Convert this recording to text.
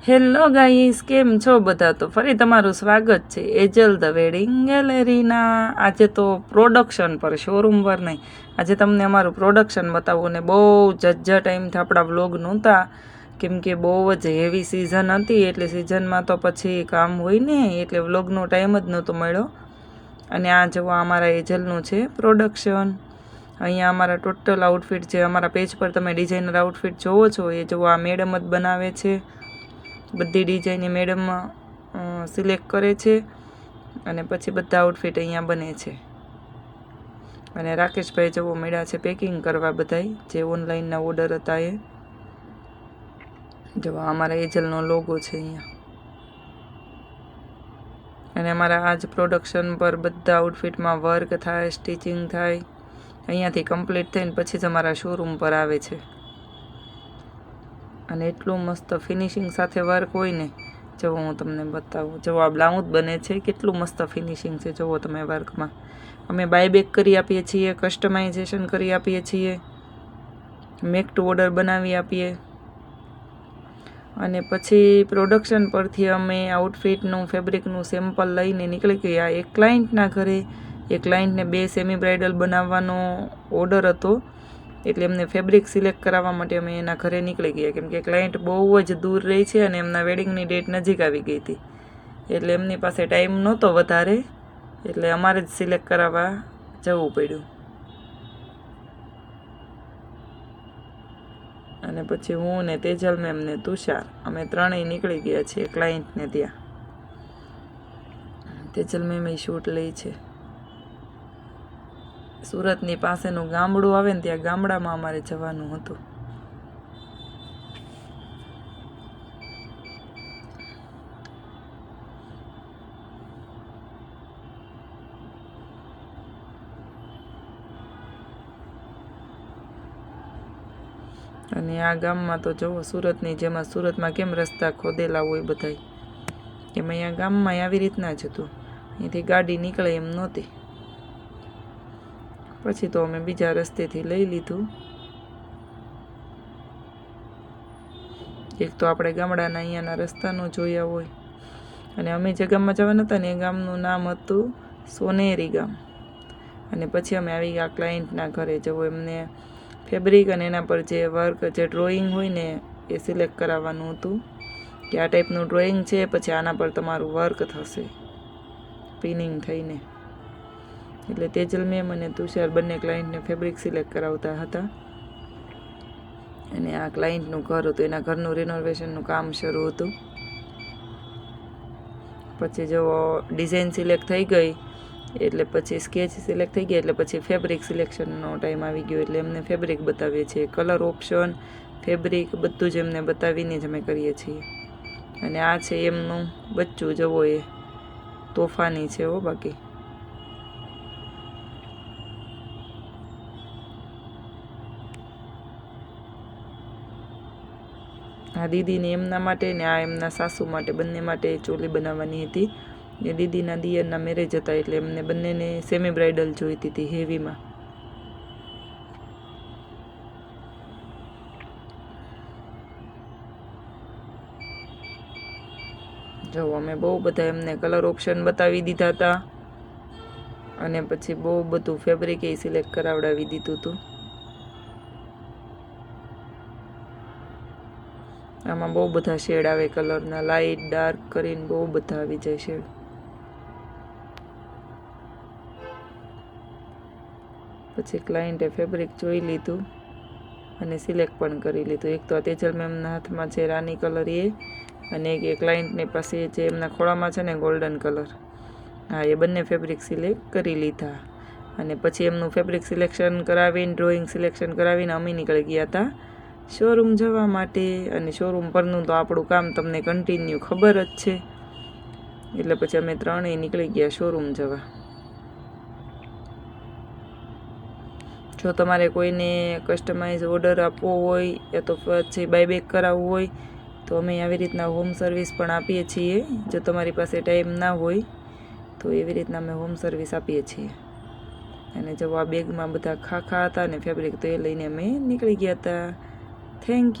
Hello guys, કેમ છો બધા? તો ફરી તમારું સ્વાગત છે એજલ ધ વેડિંગ ગેલેરીના. આજે તો પ્રોડક્શન પર, શોરૂમ પર નહીં, આજે તમને અમારું પ્રોડક્શન બતાવવું. ને બહુ જજ્જા ટાઈમથી આપણા વ્લોગ નહોતા, કેમ કે બહુ જ હેવી સિઝન હતી. એટલે સિઝનમાં તો પછી કામ હોય ને, એટલે વ્લોગનો ટાઈમ જ નહોતો મળ્યો. અને આ જોવા અમારા એજલનું છે પ્રોડક્શન. અહીંયા અમારા ટોટલ આઉટફિટ છે. અમારા પેજ પર તમે ડિઝાઇનર આઉટફિટ જોવો છો, એ જોવો આ મેડમ જ બનાવે છે. બધી ડિઝાઇન મેડમ સિલેક્ટ કરે છે અને પછી બધા આઉટફિટ અહીંયા બને છે. અને રાકેશભાઈ જવો મળ્યા છે પેકિંગ કરવા બધાય જે ઓનલાઈનના ઓર્ડર હતા એ. જો અમારા એજલનો લોગો છે અહીંયા. અને અમારા આજ પ્રોડક્શન પર બધા આઉટફિટમાં વર્ક થાય, સ્ટિચિંગ થાય. અહીંયાથી કમ્પ્લીટ થઈને પછી જ અમારા શોરૂમ પર આવે છે. અને એટલું મસ્ત ફિનિશિંગ સાથે વર્ક હોય ને, જુઓ હું તમને બતાવું. જુઓ આ બ્લાઉઝ બને છે, કેટલું મસ્ત ફિનિશિંગ છે જુઓ તમે વર્કમાં. અમે બાયબેક કરી આપીએ છીએ, કસ્ટમાઇઝેશન કરી આપીએ છીએ, મેક ટુ ઓર્ડર બનાવી આપીએ. અને પછી પ્રોડક્શન પરથી અમે આઉટફિટનું ફેબ્રિકનું સેમ્પલ લઈને નીકળી ગયા એક ક્લાયન્ટના ઘરે. એ ક્લાયન્ટને 2 સેમી બ્રાઇડલ બનાવવાનો ઓર્ડર હતો, એટલે એમને ફેબ્રિક સિલેક્ટ કરાવવા માટે અમે એના ઘરે નીકળી ગયા. કેમ કે ક્લાયન્ટ બહુ જ દૂર રહી છે અને એમના વેડિંગની ડેટ નજીક આવી ગઈ હતી, એટલે એમની પાસે ટાઈમ નહોતો વધારે, એટલે અમારે જ સિલેક્ટ કરાવવા જવું પડ્યું. અને પછી હું ને તેજલ મેમ ને તુષાર અમે ત્રણેય નીકળી ગયા છીએ ક્લાયન્ટને ત્યાં. તેજલ મેમ એ શૂટ લે છે. સુરતની પાસેનું ગામડું આવે ને, ત્યાં ગામડામાં અમારે જવાનું હતું. અને આ ગામમાં તો જુઓ સુરતની જેમ, સુરતમાં કેમ રસ્તા ખોદેલા હોય બધાય, એમ અહીંયા ગામમાં આવી રીતના જ હતું. અહીંથી ગાડી નીકળે એમ નહોતી. પછી તો અમે બીજા રસ્તેથી લઈ લીધું. એક તો આપણે ગામડાના અહીંયાના રસ્તાનું જોયા હોય. અને અમે જે ગામમાં જવાના હતા ને, એ ગામનું નામ હતું સોનેરી ગામ. અને પછી અમે આવી ગયા ક્લાયન્ટના ઘરે. જવો એમને ફેબ્રિક અને એના પર જે વર્ક, જે ડ્રોઈંગ હોય ને, એ સિલેક્ટ કરાવવાનું હતું કે આ ટાઈપનું ડ્રોઈંગ છે, પછી આના પર તમારું વર્ક થશે પિનિંગ થઈને. એટલે તેજલ મેમ અને તુષાર બંને ક્લાયન્ટને ફેબ્રિક સિલેક્ટ કરાવતા હતા. અને આ ક્લાયન્ટનું ઘર હતું, એના ઘરનું રિનોવેશનનું કામ શરૂ હતું. પછી જો ડિઝાઇન સિલેક્ટ થઈ ગઈ, એટલે પછી સ્કેચ સિલેક્ટ થઈ ગયા, એટલે પછી ફેબ્રિક સિલેક્શનનો ટાઈમ આવી ગયો. એટલે એમને ફેબ્રિક બતાવીએ છીએ, કલર ઓપ્શન, ફેબ્રિક બધું જ એમને બતાવીને જ અમે કરીએ છીએ. અને આ છે એમનું બચ્ચું, જવો એ તોફાની છે હો. બાકી આ દીદીને એમના માટે ને આ એમના સાસુ માટે, બંને માટે ચોલી બનાવવાની હતી. એ દીદીના દિયરના મેરેજ હતા, એટલે એમને બંનેને સેમી બ્રાઇડલ જોઈતી હતી હેવીમાં. જો અમે બહુ બધા એમને કલર ઓપ્શન બતાવી દીધા હતા, અને પછી બહુ બધું ફેબ્રિક એ સિલેક્ટ કરાવડાવી દીધું હતું. આમાં બહુ બધા શેડ આવે કલરના, લાઇટ ડાર્ક કરીને બહુ બધા આવી જાય શેડ. પછી ક્લાયન્ટે ફેબ્રિક જોઈ લીધું અને સિલેક્ટ પણ કરી લીધું. એક તો આ તેજલ મેમના હાથમાં છે રાની કલર, એ અને એક એ ક્લાયન્ટની પાસે જે એમના ખોળામાં છે ને ગોલ્ડન કલર, હા એ બંને ફેબ્રિક સિલેક્ટ કરી લીધા. અને પછી એમનું ફેબ્રિક સિલેક્શન કરાવીને, ડ્રોઈંગ સિલેક્શન કરાવીને અમે નીકળી ગયા હતા શોરૂમ જવા માટે. અને શોરૂમ પરનું તો આપણું કામ તમને કન્ટિન્યુ ખબર જ છે, એટલે પછી અમે ત્રણેય નીકળી ગયા શોરૂમ જવા. જો તમારે કોઈને કસ્ટમાઇઝ ઓર્ડર આપવો હોય, યા તો પછી બાયબેક કરાવવું હોય, તો અમે આવી રીતના હોમ સર્વિસ પણ આપીએ છીએ. જો તમારી પાસે ટાઈમ ના હોય તો એવી રીતના અમે હોમ સર્વિસ આપીએ છીએ. અને જો આ બેગમાં બધા ખાખા હતા ને ફેબ્રિક, તો એ લઈને અમે નીકળી ગયા હતા. Thank you.